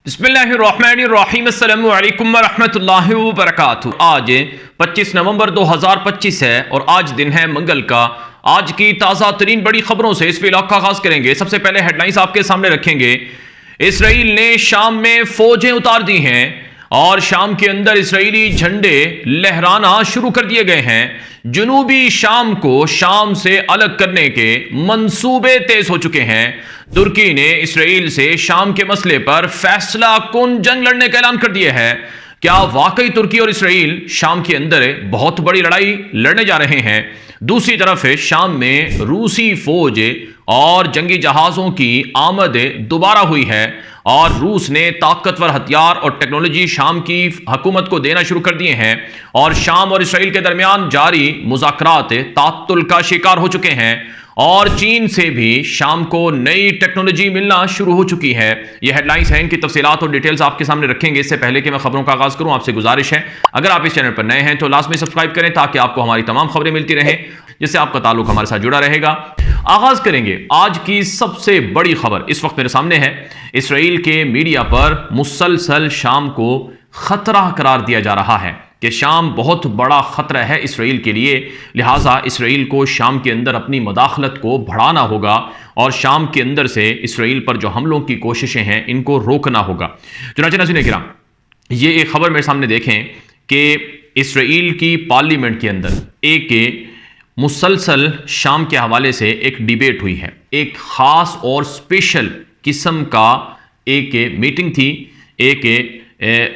बिस्मिल्लाहिर्रहमानिर्रहीम अस्सलामु अलैकुम वरहमतुल्लाहि वबरकातुहू। आज 25 नवंबर 2025 है और आज दिन है मंगल का। आज की ताज़ा तरीन बड़ी खबरों से इस व्लॉग का आगाज करेंगे। सबसे पहले हेडलाइंस आपके सामने रखेंगे। इसराइल ने शाम में फौजें उतार दी हैं और शाम के अंदर इसराइली झंडे लहराना शुरू कर दिए गए हैं। जनूबी शाम को शाम से अलग करने के मंसूबे तेज हो चुके हैं। तुर्की ने इसराइल से शाम के मसले पर फैसला कुन जंग लड़ने का ऐलान कर दिया है। क्या वाकई तुर्की और इसराइल शाम के अंदर बहुत बड़ी लड़ाई लड़ने जा रहे हैं? दूसरी तरफ शाम में रूसी फौज और जंगी जहाजों की आमद दोबारा हुई है और रूस ने ताकतवर हथियार और टेक्नोलॉजी शाम की हुकूमत को देना शुरू कर दिए हैं और शाम और इसराइल के दरमियान जारी मुज़ाकरात तात्तुल का शिकार हो चुके हैं और चीन से भी शाम को नई टेक्नोलॉजी मिलना शुरू हो चुकी है। ये हेडलाइंस हैं, इनकी तफसीलात और डिटेल्स आपके सामने रखेंगे। इससे पहले कि मैं खबरों का आगाज करूं, आपसे गुजारिश है अगर आप इस चैनल पर नए हैं तो लाजमी सब्सक्राइब करें ताकि आपको हमारी तमाम खबरें मिलती रहें, जिससे आपका ताल्लुक हमारे साथ जुड़ा रहेगा। आगाज करेंगे आज की सबसे बड़ी खबर इस वक्त मेरे सामने है। इसराइल के मीडिया पर मुसलसल शाम को खतरा करार दिया जा रहा है कि शाम बहुत बड़ा खतरा है इसराइल के लिए, लिहाजा इसराइल को शाम के अंदर अपनी मदाखलत को बढ़ाना होगा और शाम के अंदर से इसराइल पर जो हमलों की कोशिशें हैं इनको रोकना होगा। चुनाचे नाज़रीन किराम, ये एक खबर मेरे सामने देखें कि इसराइल की पार्लियामेंट के अंदर एक मुसलसल शाम के हवाले से एक डिबेट हुई है। एक ख़ास और स्पेशल किस्म का एक मीटिंग थी, एक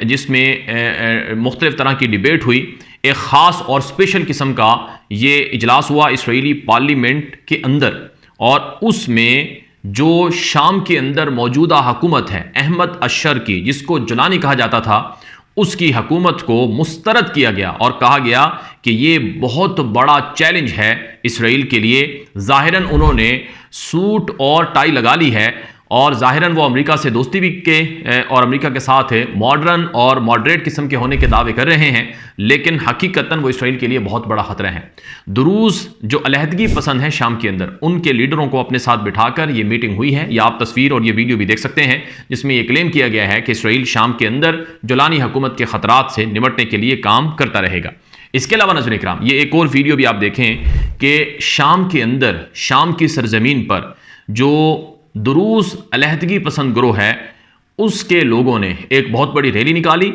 जिसमें मुख्तलिफ तरह की डिबेट हुई। एक ख़ास और स्पेशल किस्म का ये इजलास हुआ इसराइली पार्लियामेंट के अंदर और उसमें जो शाम के अंदर मौजूदा हुकूमत है अहमद अशर की, जिसको जुलानी कहा जाता था, उसकी हुकूमत को मुस्तरद किया गया और कहा गया कि ये बहुत बड़ा चैलेंज है इसराइल के लिए। ज़ाहिरन उन्होंने सूट और टाई लगा ली है और ज़ाहिरन वो अमेरिका से दोस्ती भी के और अमेरिका के साथ मॉडर्न और मॉडरेट किस्म के होने के दावे कर रहे हैं, लेकिन हकीकतन वो इसराइल के लिए बहुत बड़ा खतरा है। दुरूस जो अलहदगी पसंद है शाम के अंदर, उनके लीडरों को अपने साथ बिठाकर ये मीटिंग हुई है। या आप तस्वीर और ये वीडियो भी देख सकते हैं जिसमें ये क्लेम किया गया है कि इसराइल शाम के अंदर जुलानी हुकूमत के खतरात से निपटने के लिए काम करता रहेगा। इसके अलावा नाज़रीन इकराम, ये एक और वीडियो भी आप देखें कि शाम के अंदर, शाम की सरजमीन पर जो दुरूस अलहदगी पसंद ग्रोह है उसके लोगों ने एक बहुत बड़ी रैली निकाली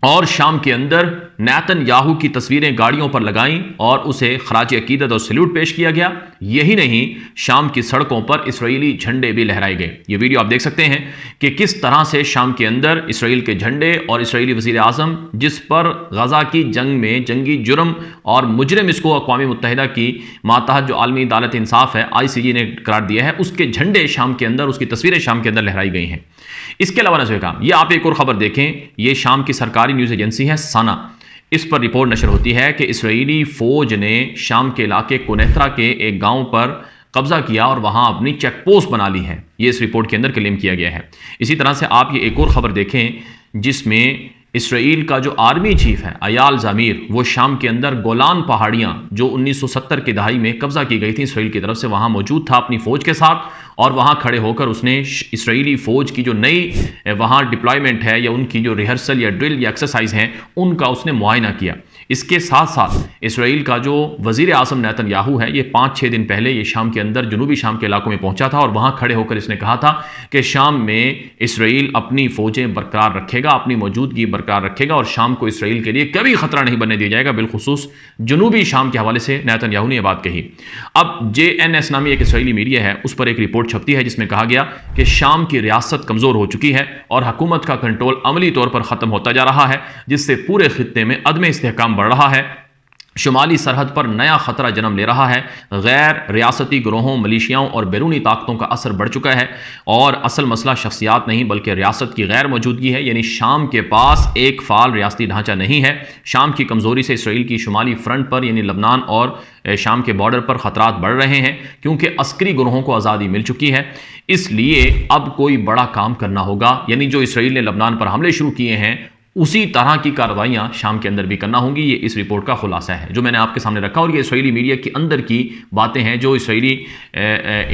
और शाम के अंदर नेतन्याहू की तस्वीरें गाड़ियों पर लगाईं और उसे खराज अकीदत और सैल्यूट पेश किया गया। यही नहीं, शाम की सड़कों पर इसराइली झंडे भी लहराए गए। ये वीडियो आप देख सकते हैं कि किस तरह से शाम के अंदर इसराइल के झंडे और इसराइली वज़ीर आज़म, जिस पर गज़ा की जंग में जंगी जुर्म और मुजरिम इसको अक़वाम मुत्तहिदा की मातहत जो आलमी अदालत इंसाफ है ICJ ने करार दिया है, उसके झंडे शाम के अंदर, उसकी तस्वीरें शाम के अंदर लहराई गई हैं। इसके अलावा नाज़रीन इकराम, ये आप एक और खबर देखें। ये शाम की सरकारी न्यूज़ एजेंसी है साना, इस पर रिपोर्ट नशर होती है कि इसराइली फ़ौज ने शाम के इलाके कुनैत्रा के एक गांव पर कब्जा किया और वहां अपनी चेक पोस्ट बना ली है। ये इस रिपोर्ट के अंदर क्लेम किया गया है। इसी तरह से आप ये एक और ख़बर देखें जिसमें इसराइल का जो आर्मी चीफ है अयाल ज़मीर, वो शाम के अंदर गोलान पहाड़ियाँ जो 1970 की दहाई में कब्जा की गई थी इसराइल की तरफ से, वहाँ मौजूद था अपनी फ़ौज के साथ और वहाँ खड़े होकर उसने इसराइली फ़ौज की जो नई वहाँ डिप्लॉयमेंट है या उनकी जो रिहर्सल या ड्रिल या एक्सरसाइज हैं उनका उसने मुआयना किया। इसके साथ साथ इसराइल का जो वज़ीर आज़म नेतन्याहू है, ये 5-6 दिन पहले ये शाम के अंदर जनूबी शाम के इलाकों में पहुंचा था और वहाँ खड़े होकर इसने कहा था कि शाम में इसराइल अपनी फ़ौजें बरकरार रखेगा, अपनी मौजूदगी बरकरार रखेगा और शाम को इसराइल के लिए कभी खतरा नहीं बनने दिया जाएगा। बिलखुसूस जनूबी शाम के हवाले से नेतन्याहू ने यह बात कही। अब JNS नामी एक इसराइली मीडिया है, उस पर एक रिपोर्ट छपती है जिसमें कहा गया कि शाम की रियासत कमज़ोर हो चुकी है और हुकूमत का कंट्रोल अमली तौर पर ख़त्म होता जा रहा है, जिससे पूरे खित्ते में अदम इस्तेहकाम बढ़ रहा है। शुमाली सरहद पर नया खतरा जन्म ले रहा है। गैर रियासती ग्रोहों, मलिशियाओं और बैरूनी ताकतों का असर बढ़ चुका है और असल मसला शख्सियात नहीं बल्कि रियासत की गैर मौजूदगी है। यानी शाम के पास एक फ़ाल रियासती ढांचा नहीं है। शाम की कमज़ोरी से इसराइल की शुमाली फ्रंट पर यानी लबनान और शाम के बॉर्डर पर ख़तरात बढ़ रहे हैं क्योंकि अस्करी ग्रोहों को आज़ादी मिल चुकी है। इसलिए अब कोई बड़ा काम करना होगा। यानी जो इसराइल ने लबनान पर हमले शुरू किए हैं उसी तरह की कार्रवाइयां शाम के अंदर भी करना होंगी। ये इस रिपोर्ट का खुलासा है जो मैंने आपके सामने रखा, और ये इसराइली मीडिया के अंदर की बातें हैं जो इसराइली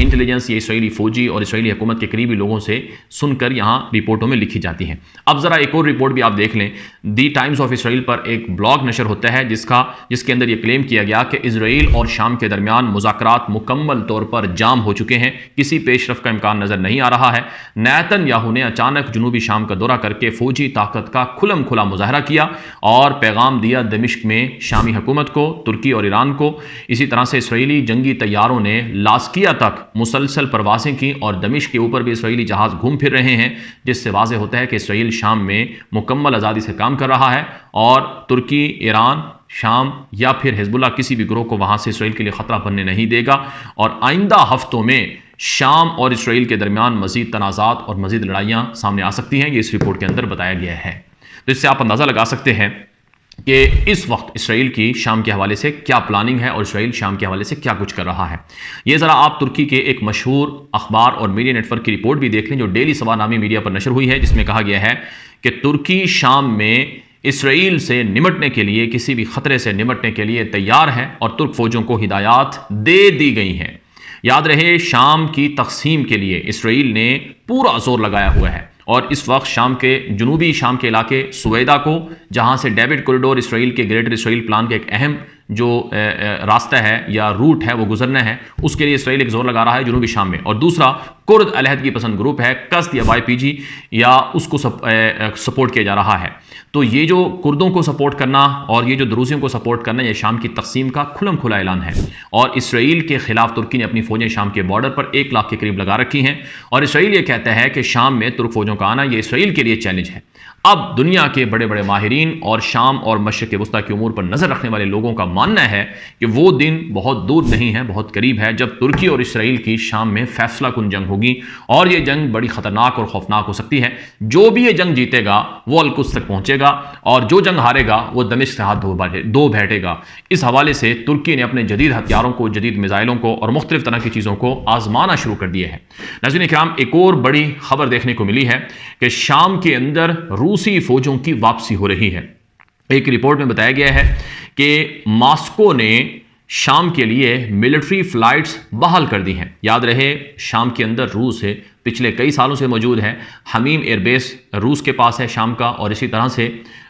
इंटेलिजेंस, ये इसराइली फौजी और इसराइली हुकूमत के करीबी लोगों से सुनकर यहाँ रिपोर्टों में लिखी जाती हैं। अब ज़रा एक और रिपोर्ट भी आप देख लें। दी टाइम्स ऑफ इसराइल पर एक ब्लॉग नशर होता है जिसके अंदर यह क्लेम किया गया कि इसराइल और शाम के दरमियान मुज़ाकरात मुकम्मल तौर पर जाम हो चुके हैं, किसी पेशरफ का इम्कान नज़र नहीं आ रहा है। नेतन्याहू ने अचानक जनूबी शाम का दौरा करके फौजी ताकत का खुला मुजाहरा किया और पैगाम दिया दमिश्क में शामी हुकूमत को, तुर्की और ईरान को। इसी तरह से इसराइली जंगी तैयारों ने लास्किया तक मुसलसल परवासें की और दमिश्क के ऊपर भी इसराइली जहाज घूम फिर रहे हैं, जिससे वाज़ेह होता है कि इसराइल शाम में मुकम्मल आज़ादी से काम कर रहा है और तुर्की, ईरान, शाम या फिर हिजबुल्लाह किसी भी ग्रोह को वहाँ से इसराइल के लिए ख़तरा बनने नहीं देगा। और आइंदा हफ्तों में शाम और इसराइल के दरमियान मज़ीद तनाज़ात और मज़ीद लड़ाइयाँ सामने आ सकती हैं, ये इस रिपोर्ट के अंदर बताया गया है। तो इससे आप अंदाज़ा लगा सकते हैं कि इस वक्त इसराइल की शाम के हवाले से क्या प्लानिंग है और इसराइल शाम के हवाले से क्या कुछ कर रहा है। ये ज़रा आप तुर्की के एक मशहूर अखबार और मीडिया नेटवर्क की रिपोर्ट भी देख लें जो डेली सवा नामी मीडिया पर नशर हुई है, जिसमें कहा गया है कि तुर्की शाम में इसराइल से निमटने के लिए, किसी भी खतरे से निमटने के लिए तैयार है और तुर्क फौजों को हिदायत दे दी गई हैं। याद रहे, शाम की तकसीम के लिए इसराइल ने पूरा जोर लगाया हुआ है और इस वक्त शाम के जनूबी शाम के इलाके सुवेदा को, जहां से डेविड कॉरिडोर इसराइल के ग्रेटर इसराइल प्लान का एक अहम जो रास्ता है या रूट है वो गुजरना है, उसके लिए इसराइल एक जोर लगा रहा है जनूबी शाम में। और दूसरा कुर्द अलहदगी पसंद ग्रुप है कस्द या YPG, या उसको सपोर्ट किया जा रहा है। तो ये जो कुर्दों को सपोर्ट करना और ये जो द्रूजियों को सपोर्ट करना, ये शाम की तकसीम का खुला ऐलान है। और इसराइल के खिलाफ तुर्की ने अपनी फौजें शाम के बॉर्डर पर 1 लाख के करीब लगा रखी हैं और इसराइल ये कहता है कि शाम में तुर्क फौजों का आना ये इसराइल के लिए चैलेंज है। अब दुनिया के बड़े बड़े माहिरीन और शाम और मशरिक़ वस्ता की उमूर पर नज़र रखने वाले लोगों का मानना है कि वो दिन बहुत दूर नहीं है, बहुत करीब है, जब तुर्की और इसराइल की शाम में फैसला कुन जंग होगी और ये जंग बड़ी ख़तरनाक और खौफनाक हो सकती है। जो भी ये जंग जीतेगा वो अल-कुद्स तक पहुंचेगा और जो जंग हारेगा वो दमिश्क से हाथ धो बैठेगा। इस हवाले से तुर्की ने अपने जदीद हथियारों को, जदीद मिसाइलों को और मुख्तलिफ तरह की चीज़ों को आजमाना शुरू कर दिया है। नाज़रीन इकराम, एक और बड़ी खबर देखने को मिली है कि शाम के अंदर रूसी फौजों की वापसी हो रही है। एक रिपोर्ट में बताया गया है कि मॉस्को ने शाम के लिए मिलिट्री फ्लाइट्स बहाल कर दी हैं। याद रहे, शाम के अंदर रूस है, पिछले कई सालों से मौजूद है। हमीम एयरबेस रूस के पास है शाम का, और इसी तरह से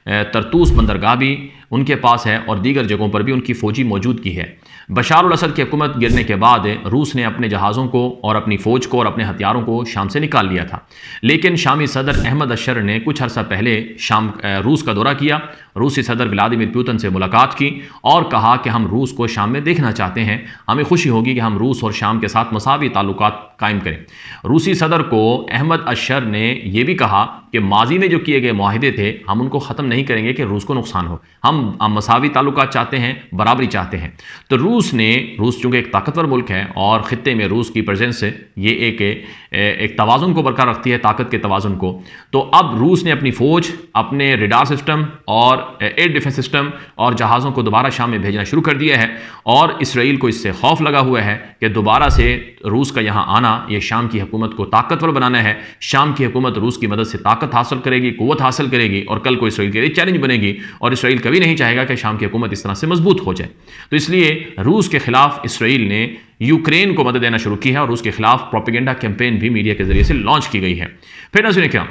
तरतूस बंदरगाह भी उनके पास है और दीगर जगहों पर भी उनकी फौजी मौजूदगी है। बशार अल असद की हुकूमत गिरने के बाद रूस ने अपने जहाज़ों को और अपनी फ़ौज को और अपने हथियारों को शाम से निकाल लिया था, लेकिन शामी सदर अहमद अशर ने कुछ अर्सा पहले रूस का दौरा किया। रूसी सदर व्लादिमीर पुतिन से मुलाकात की और कहा कि हम रूस को शाम में देखना चाहते हैं, हमें खुशी होगी कि हम रूस और शाम के साथ मसावी ताल्लुकात कायम करें। रूसी सदर को अहमद अशर ने यह भी कहा कि माजी में जो किए गए मुआहिदे थे हम उनको ख़त्म नहीं करेंगे कि रूस को नुकसान हो, हम मसावी ताल्लुकात चाहते हैं, बराबरी चाहते हैं। तो रूस चूँकि एक ताकतवर मुल्क है और ख़ित्ते में रूस की प्रेजेंस से ये एक तवाज़ुन को बरकरार रखती है, ताकत के तवाज़ुन को। तो अब रूस ने अपनी फ़ौज, अपने रडार सिस्टम और एयर डिफेंस सिस्टम और जहाज़ों को दोबारा शाम में भेजना शुरू कर दिया है और इसराइल को इससे खौफ लगा हुआ है कि दोबारा से रूस का यहाँ आना ये शाम की हुकूमत को ताकतवर बनाना है। शाम की हुकूमत रूस की मदद से ताकत हासिल करेगी, क़ुव्वत हासिल करेगी और कल को इसराइल के लिए चैलेंज बनेगी और इसराइल कभी नहीं चाहेगा कि शाम की हुकूमत इस तरह से मजबूत हो जाए। तो इसलिए रूस के खिलाफ इसराइल ने यूक्रेन को मदद देना शुरू की है और उसके खिलाफ प्रोपेगेंडा कैंपेन भी मीडिया के जरिए से लॉन्च की गई है। फिर नाज़रीन क्या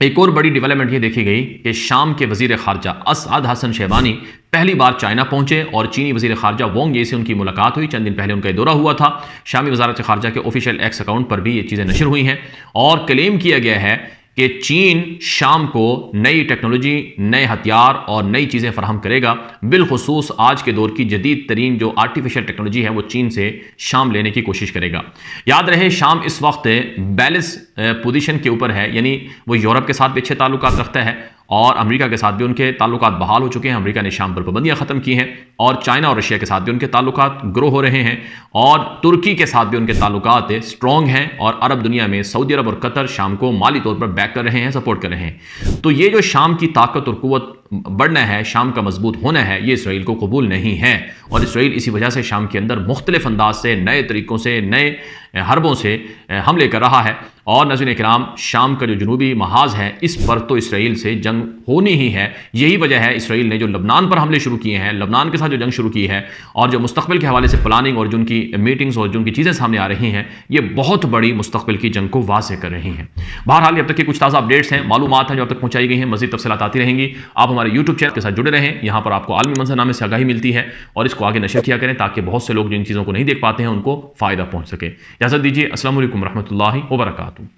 एक और बड़ी डेवलपमेंट ये देखी गई कि शाम के वजीर खारजा असअद हसन शहबानी पहली बार चाइना पहुंचे और चीनी वजीर खारजा वांग यी से उनकी मुलाकात हुई। चंद दिन पहले उनका दौरा हुआ था। शामी वजारत खारजा के ऑफिशियल एक्स अकाउंट पर भी ये चीज़ें नशर हुई हैं और क्लेम किया गया है कि चीन शाम को नई टेक्नोलॉजी, नए हथियार और नई चीज़ें फराहम करेगा। बिलखुसूस आज के दौर की जदीद तरीन जो आर्टिफिशियल टेक्नोलॉजी है वो चीन से शाम लेने की कोशिश करेगा। याद रहे, शाम इस वक्त बैलेंस पोजीशन के ऊपर है, यानी वो यूरोप के साथ भी अच्छे ताल्लुकात रखता है और अमेरिका के साथ भी उनके ताल्लुकात बहाल हो चुके हैं। अमेरिका ने शाम पर पाबंदियां ख़त्म की हैं और चाइना और रशिया के साथ भी उनके ताल्लुकात ग्रो हो रहे हैं और तुर्की के साथ भी उनके ताल्लुकात स्ट्रॉन्ग हैं और अरब दुनिया में सऊदी अरब और कतर शाम को माली तौर पर बैक कर रहे हैं, सपोर्ट कर रहे हैं। तो ये जो शाम की ताकत और कुव्वत बढ़ना है, शाम का मजबूत होना है, ये इसराइल को कबूल नहीं है और इसराइल इसी वजह से शाम के अंदर मुख्तलिफ अंदाज से, नए तरीक़ों से, नए हरबों से हमले कर रहा है। और नाज़रीन इकराम, शाम का जो जनूबी महाज है इस पर तो इसराइल से जंग होनी ही है। यही वजह है इसराइल ने जो लबनान पर हमले शुरू किए हैं, लबनान के साथ जो जंग शुरू की है, और जो मुस्तकबिल के हवाले से प्लानिंग और जो उनकी मीटिंग्स और जो उनकी चीज़ें सामने आ रही हैं, ये बहुत बड़ी मुस्तकबिल की जंग को वाज़ेह कर रही हैं। बहरहाल अब तक के कुछ ताज़ा अपडेट्स हैं, मालूमात हैं जो अब तक पहुंचाई गई हैं, मज़ीद तफसीलात आती रहेंगी। आप हमारे यूट्यूब चैनल के साथ जुड़े रहें, यहाँ पर आपको आलमी मंजरनामे से आगाही मिलती है, और इसको आगे नशर किया करें ताकि बहुत से लोग जो इन चीज़ों को नहीं देख पाते हैं उनको फ़ायदा पहुँच सके। इजाज़त दीजिए, अस्सलाम वालेकुम रहमतुल्लाहि व बरकातुहू।